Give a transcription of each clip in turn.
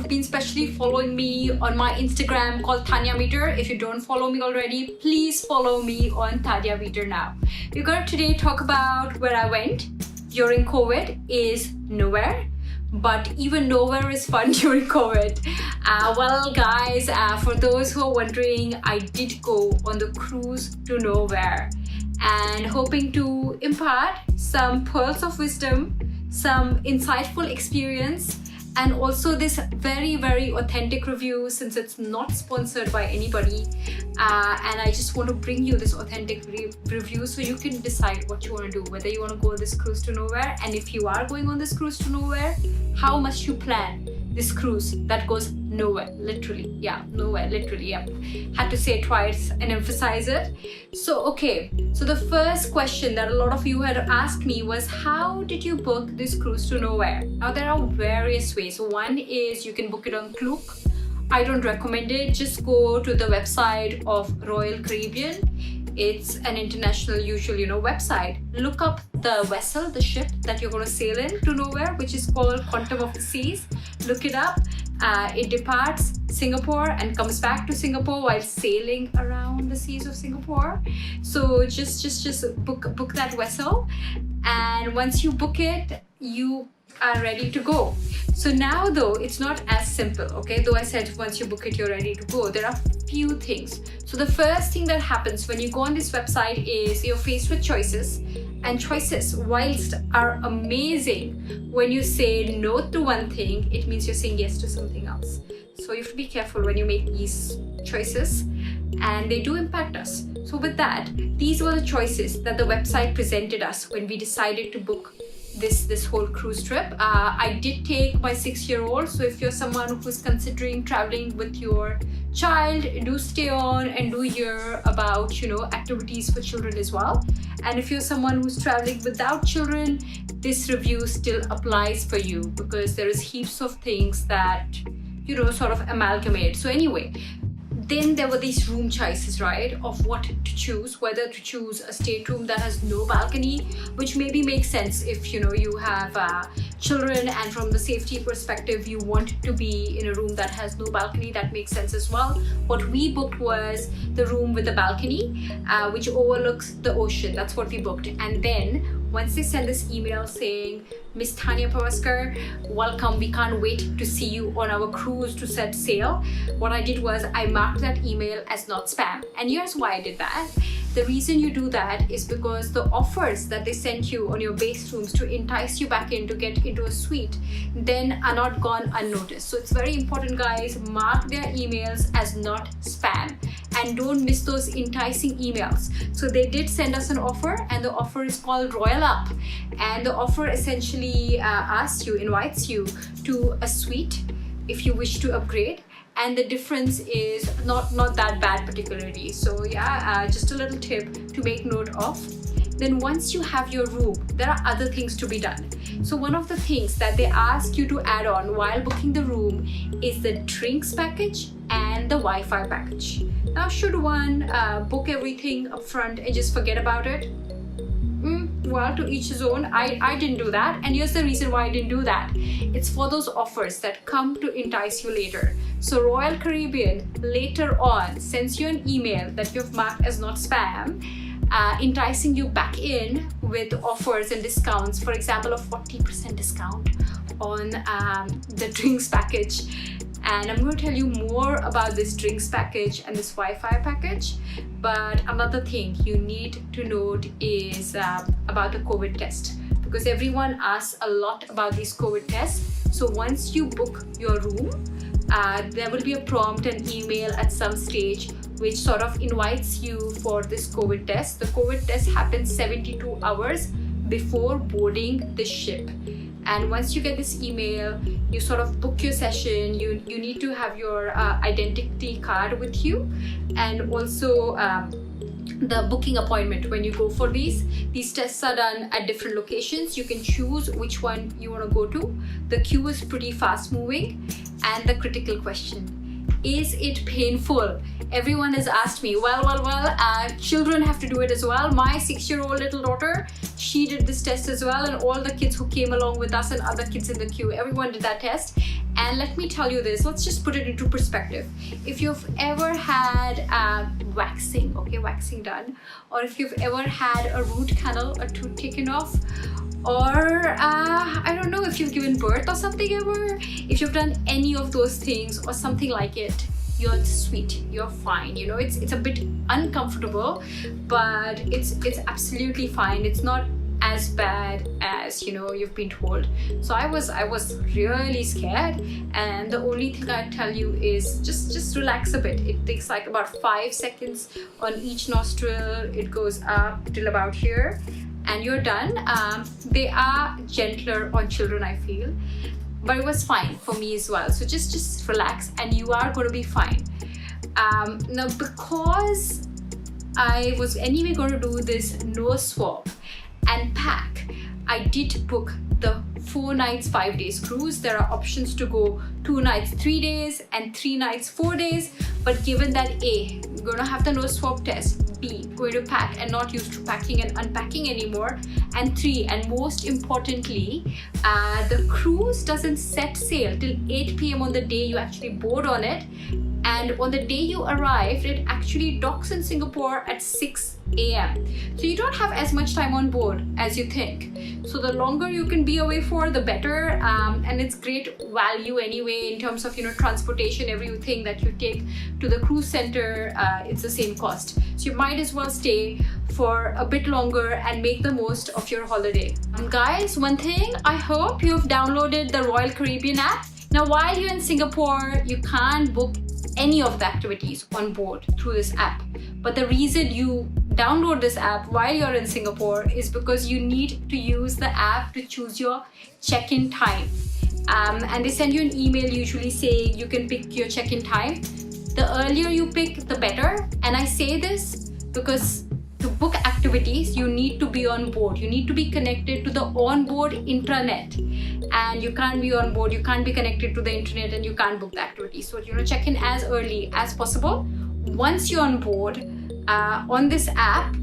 who've been specially following me on my Instagram called Tanya Meter. If you don't follow me already, please follow me on Tanya Meter now. We're going to today talk about where I went during COVID is nowhere. But even nowhere is fun during COVID. Well guys, for those who are wondering, I did go on the cruise to nowhere and hoping to impart some pearls of wisdom, some insightful experience, and also this very, very authentic review since it's not sponsored by anybody. And I just want to bring you this authentic review so you can decide what you want to do, whether you want to go on this cruise to nowhere, and if you are going on this cruise to nowhere, how must you plan this cruise that goes nowhere, literally. Yeah, nowhere, literally, yeah. Had to say it twice and emphasize it. So, okay, so the first question that a lot of you had asked me was, how did you book this cruise to nowhere? Now, there are various ways. One is you can book it on Klook. I don't recommend it. Just go to the website of Royal Caribbean. It's an international, usual, website. Look up the vessel, the ship that you're going to sail in to nowhere, which is called Quantum of the Seas. Look it up. It departs Singapore and comes back to Singapore while sailing around the seas of Singapore. So just book that vessel, and once you book it, you are ready to go. So now though, it's not as simple, okay? Though I said once you book it, you're ready to go. There are few things. So the first thing that happens when you go on this website is you're faced with choices. And choices, whilst are amazing, when you say no to one thing, it means you're saying yes to something else. So you have to be careful when you make these choices, and they do impact us. So with that, these were the choices that the website presented us when we decided to book this whole cruise trip. I did take my 6-year-old, so if you're someone who's considering traveling with your child, do stay on and do hear about activities for children as well. And if you're someone who's traveling without children, this review still applies for you, because there is heaps of things that sort of amalgamate. So anyway, then there were these room choices, right, of what to choose, whether to choose a stateroom that has no balcony, which maybe makes sense if you have children, and from the safety perspective you want to be in a room that has no balcony. That makes sense as well. What we booked was the room with the balcony, which overlooks the ocean. That's what we booked. And then once they send this email saying, Miss Tanya Pavaskar, welcome, we can't wait to see you on our cruise to set sail, what I did was I marked that email as not spam. And here's why I did that. The reason you do that is because the offers that they sent you on your base rooms to entice you back in to get into a suite then are not gone unnoticed. So it's very important, guys, mark their emails as not spam and don't miss those enticing emails. So they did send us an offer, and the offer is called Royal Up, and the offer essentially invites you to a suite if you wish to upgrade. And the difference is not that bad particularly. So yeah, just a little tip to make note of. Then once you have your room, there are other things to be done. So one of the things that they ask you to add on while booking the room is the drinks package and the Wi-Fi package. Now, should one book everything up front and just forget about it? Well, to each his own. I didn't do that, and here's the reason why I didn't do that. It's for those offers that come to entice you later. So Royal Caribbean later on sends you an email that you've marked as not spam, enticing you back in with offers and discounts. For example, a 40% discount on the drinks package. And I'm going to tell you more about this drinks package and this Wi-Fi package. But another thing you need to note is about the COVID test, because everyone asks a lot about these COVID tests. So once you book your room, there will be a prompt and email at some stage which sort of invites you for this COVID test. The COVID test happens 72 hours before boarding the ship. And once you get this email, you sort of book your session. You need to have your identity card with you, and also the booking appointment when you go for these. These tests are done at different locations. You can choose which one you want to go to. The queue is pretty fast moving. And the critical question, is it painful? Everyone has asked me, well, children have to do it as well. My 6-year-old little daughter, she did this test as well, and all the kids who came along with us and other kids in the queue, everyone did that test. And let me tell you this, let's just put it into perspective. If you've ever had waxing done, or if you've ever had a root canal, a tooth taken off, or I don't know, if you've given birth or something ever, if you've done any of those things or something like it, you're sweet, you're fine. You know, it's a bit uncomfortable, but it's absolutely fine. It's not as bad as, you know, you've been told. So I was really scared, and the only thing I tell you is just relax a bit. It takes like about 5 seconds on each nostril. It goes up till about here, and you're done. They are gentler on children, I feel, but it was fine for me as well. So just relax, and you are going to be fine. Now, because I was anyway going to do this nose swab and pack, I did book the 4 nights 5 days cruise. There are options to go 2 nights 3 days and 3 nights 4 days, but given that A, I'm going to have the nose swab test, B, going to pack and not used to packing and unpacking anymore, and 3, and most importantly, the cruise doesn't set sail till 8 p.m. on the day you actually board on it, and on the day you arrived, it actually docks in Singapore at 6 a.m. So you don't have as much time on board as you think. So the longer you can be away for, the better, and it's great value anyway in terms of, you know, transportation, everything that you take to the cruise center, it's the same cost. So you might as well stay for a bit longer and make the most of your holiday. Guys, one thing, I hope you've downloaded the Royal Caribbean app. Now, while you're in Singapore, you can't book any of the activities on board through this app. But the reason you download this app while you're in Singapore is because you need to use the app to choose your check-in time. And they send you an email usually saying you can pick your check-in time. The earlier you pick, the better. And I say this because to book activities, you need to be on board. You need to be connected to the onboard intranet. And you can't be on board, you can't be connected to the internet, and you can't book the activity. So, you know, check in as early as possible. Once you're on board, on this app,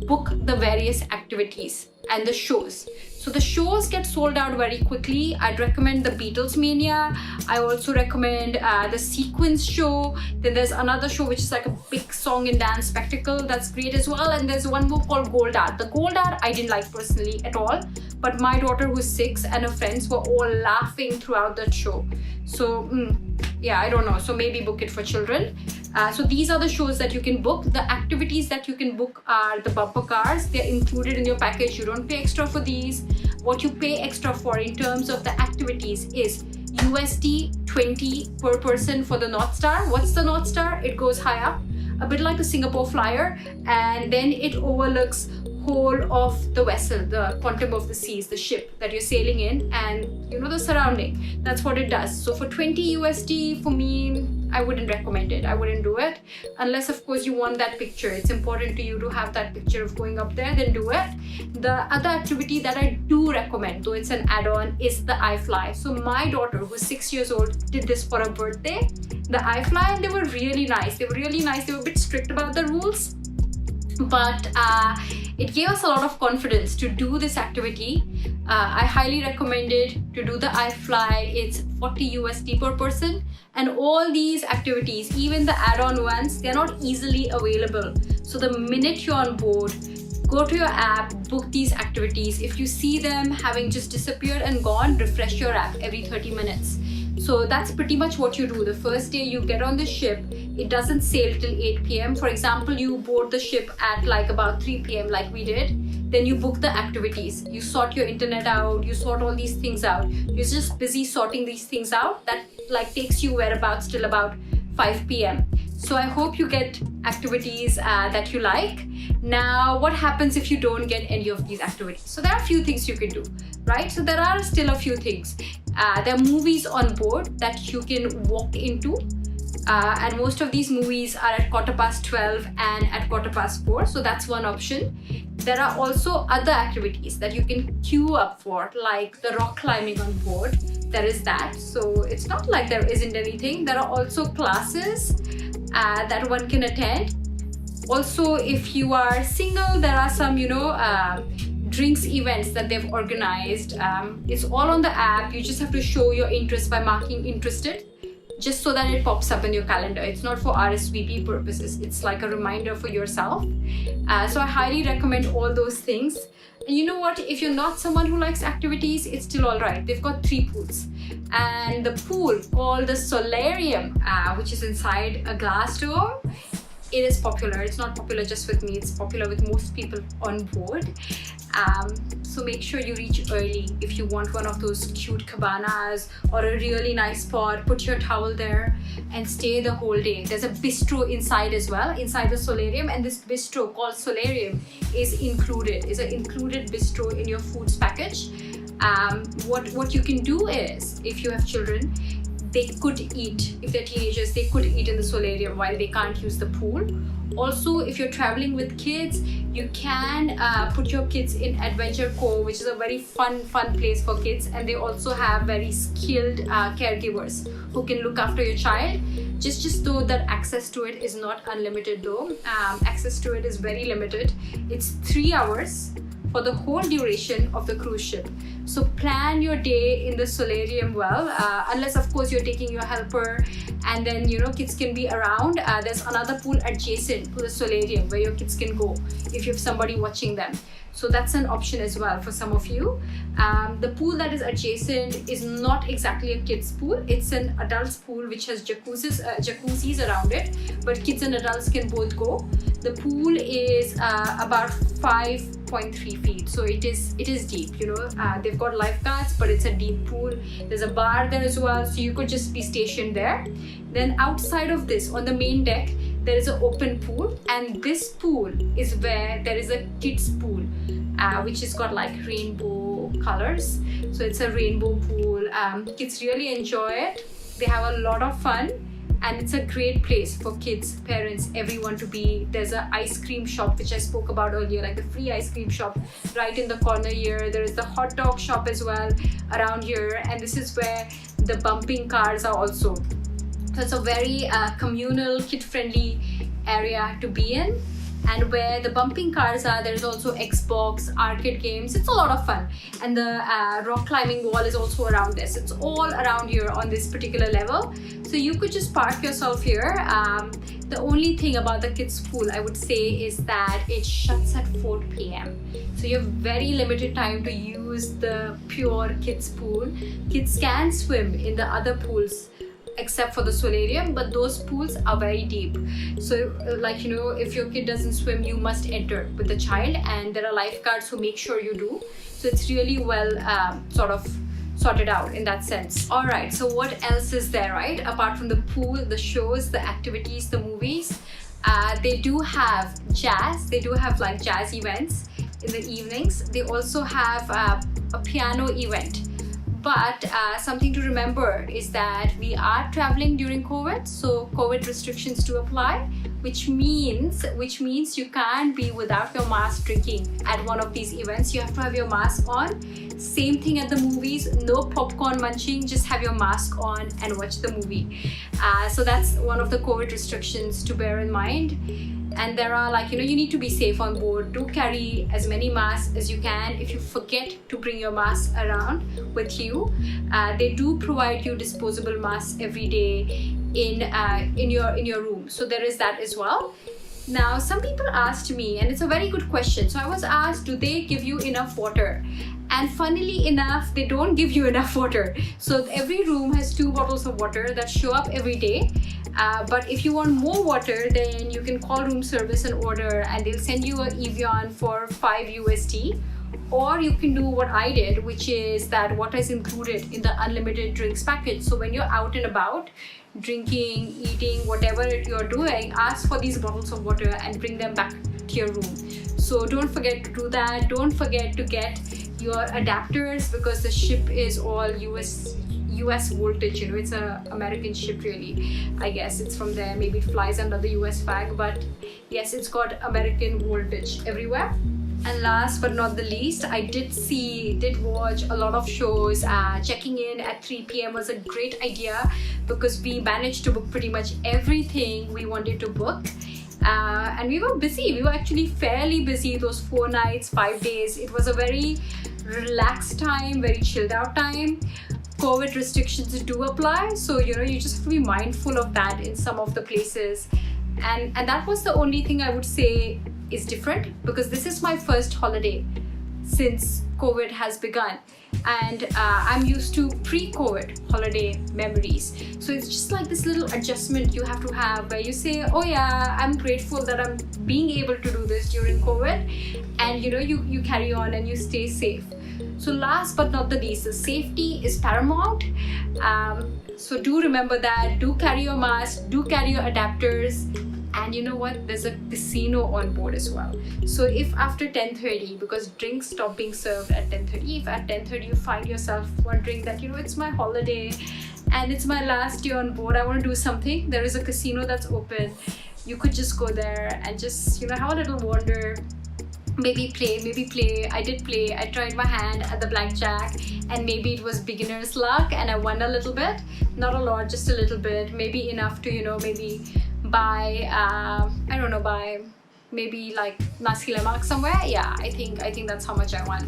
book the various activities and the shows. So the shows get sold out very quickly. I'd recommend the Beatles Mania. I also recommend the Sequence show. Then there's another show which is like a big song and dance spectacle. That's great as well. And there's one more called Gold Art. The Gold Art I didn't like personally at all, but my daughter who's 6 and her friends were all laughing throughout that show. So yeah, I don't know. So maybe book it for children. So these are the shows that you can book. The activities that you can book are the bumper cars. They're included in your package. You don't pay extra for these. What you pay extra for in terms of the activities is USD 20 per person for the North Star. What's the North Star? It goes high up, a bit like a Singapore Flyer, and then it overlooks whole of the vessel, the quantum of the seas, the ship that you're sailing in, and you know, the surrounding. That's what it does. So for 20 USD, for me, I wouldn't recommend it. I wouldn't do it unless, of course, you want that picture. It's important to you to have that picture of going up there, then do it. The other activity that I do recommend, though it's an add-on, is the iFly. So my daughter, who's 6 years old, did this for her birthday, the iFly, and they were really nice. They were a bit strict about the rules, but it gave us a lot of confidence to do this activity. I highly recommend it to do the iFly. It's 40 USD per person, and all these activities, even the add-on ones, they're not easily available. So the minute you're on board, go to your app, book these activities. If you see them having just disappeared and gone, refresh your app every 30 minutes. So that's pretty much what you do. The first day you get on the ship, it doesn't sail till 8 p.m. For example, you board the ship at like about 3 p.m. like we did. Then you book the activities. You sort your internet out, you sort all these things out. You're just busy sorting these things out. That like takes you whereabouts till about 5 p.m. So I hope you get activities that you like. Now, what happens if you don't get any of these activities? So there are a few things you can do, right? So there are still a few things. There are movies on board that you can walk into. And most of these movies are at 12:15 and at 4:15. So that's one option. There are also other activities that you can queue up for, like the rock climbing on board. There is that. So it's not like there isn't anything. There are also classes that one can attend. Also, if you are single, there are some, drinks events that they've organized. It's all on the app. You just have to show your interest by marking interested, just so that it pops up in your calendar. It's not for RSVP purposes. It's like a reminder for yourself. So I highly recommend all those things. And you know what? If you're not someone who likes activities, it's still all right. They've got 3 pools. And the pool called the solarium, which is inside a glass door, it is popular. It's not popular just with me. It's popular with most people on board. So make sure you reach early if you want one of those cute cabanas or a really nice spot. Put your towel there and stay the whole day. There's a bistro inside as well, inside the solarium, and this bistro called solarium is included. It's an included bistro in your foods package. What you can do is, if you have children, they could eat, if they're teenagers, they could eat in the solarium while they can't use the pool. Also, if you're traveling with kids, you can put your kids in Adventure Cove, which is a very fun place for kids, and they also have very skilled caregivers who can look after your child. Just though that access to it is not unlimited though. Access to it is very limited. It's 3 hours for the whole duration of the cruise ship. So plan your day in the solarium well, unless of course you're taking your helper and then kids can be around. There's another pool adjacent to the solarium where your kids can go if you have somebody watching them. So that's an option as well for some of you. The pool that is adjacent is not exactly a kids pool. It's an adults pool which has jacuzzis around it, but kids and adults can both go. The pool is about 5.3 feet, so it is deep. They've got lifeguards, but it's a deep pool. There's a bar there as well, so you could just be stationed there. Then outside of this, on the main deck, there is an open pool, and this pool is where there is a kids pool, which has got like rainbow colors. So it's a rainbow pool. Kids really enjoy it. They have a lot of fun, and it's a great place for kids, parents, everyone to be. There's an ice cream shop, which I spoke about earlier, like the free ice cream shop right in the corner here. There is the hot dog shop as well around here, and this is where the bumping cars are also. So it's a very communal, kid-friendly area to be in. And where the bumping cars are, there's also Xbox, arcade games. It's a lot of fun. And the rock climbing wall is also around this. It's all around here on this particular level. So you could just park yourself here. The only thing about the kids pool, I would say, is that it shuts at 4 p.m. So you have very limited time to use the pure kids pool. Kids can swim in the other pools except for the solarium, but those pools are very deep. So if your kid doesn't swim, you must enter with the child, and there are lifeguards who make sure you do. So it's really well sort of sorted out in that sense. All right, so what else is there, right? Apart from the pool, the shows, the activities, the movies, they do have jazz. They do have like jazz events in the evenings. They also have a piano event. But something to remember is that we are traveling during COVID, so COVID restrictions do apply, which means you can't be without your mask drinking at one of these events. You have to have your mask on. Same thing at the movies, no popcorn munching, just have your mask on and watch the movie. So that's one of the COVID restrictions to bear in mind. And there are you need to be safe on board. Do carry as many masks as you can. If you forget to bring your mask around with you, they do provide you disposable masks every day in your room. So there is that as well. Now, some people asked me, and it's a very good question. So I was asked, do they give you enough water? And funnily enough, they don't give you enough water. So every room has 2 bottles of water that show up every day. But if you want more water, then you can call room service and order, and they'll send you an Evian for $5 USD. Or you can do what I did, which is that water is included in the unlimited drinks package. So when you're out and about, drinking, eating, whatever you're doing, ask for these bottles of water and bring them back to your room. So don't forget to do that. Don't forget to get your adapters, because the ship is all US voltage. It's a American ship really. I guess it's from there. Maybe it flies under the US flag, but yes, it's got American voltage everywhere. And last but not the least, I did watch a lot of shows. Checking in at 3 p.m. was a great idea because we managed to book pretty much everything we wanted to book. and we were busy. We were actually fairly busy those 4 nights, 5 days. It was a very relaxed time, very chilled out time. COVID restrictions do apply, so you just have to be mindful of that in some of the places. And that was the only thing I would say is different, because this is my first holiday since COVID has begun, and I'm used to pre-COVID holiday memories. So it's just like this little adjustment you have to have, where you say, oh yeah, I'm grateful that I'm being able to do this during COVID, and you carry on and you stay safe. So last but not the least, the safety is paramount. So do remember that. Do carry your mask, do carry your adapters, and you know what? There's a casino on board as well. So if after 10:30, because drinks stop being served at 10:30, if at 10:30 you find yourself wondering that it's my holiday and it's my last day on board, I want to do something, there is a casino that's open. You could just go there and just have a little wander. Maybe play. I did play. I tried my hand at the blackjack, and maybe it was beginner's luck and I won a little bit. Not a lot, just a little bit. Maybe enough to maybe buy buy maybe like nasi lemak somewhere. Yeah, I think that's how much I won.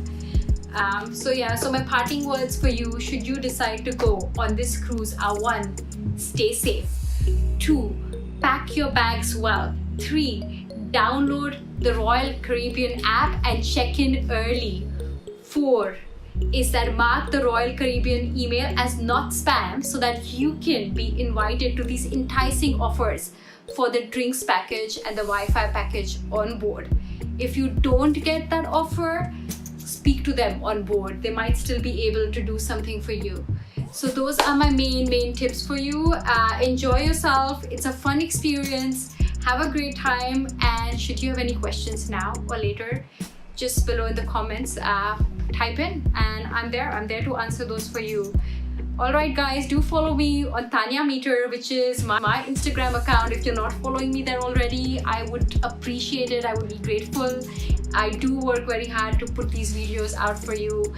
So my parting words for you, should you decide to go on this cruise, are 1, stay safe. 2, pack your bags well. 3, download the Royal Caribbean app and check in early. 4 is that mark the Royal Caribbean email as not spam, so that you can be invited to these enticing offers for the drinks package and the Wi-Fi package on board. If you don't get that offer, speak to them on board. They might still be able to do something for you. So those are my main tips for you. Enjoy yourself. It's a fun experience. Have a great time, and should you have any questions now or later, just below in the comments, type in, and I'm there to answer those for you. Alright guys, do follow me on Tanya Meter, which is my Instagram account. If you're not following me there already, I would appreciate it. I would be grateful. I do work very hard to put these videos out for you,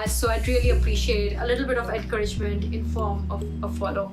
so I'd really appreciate a little bit of encouragement in form of a follow.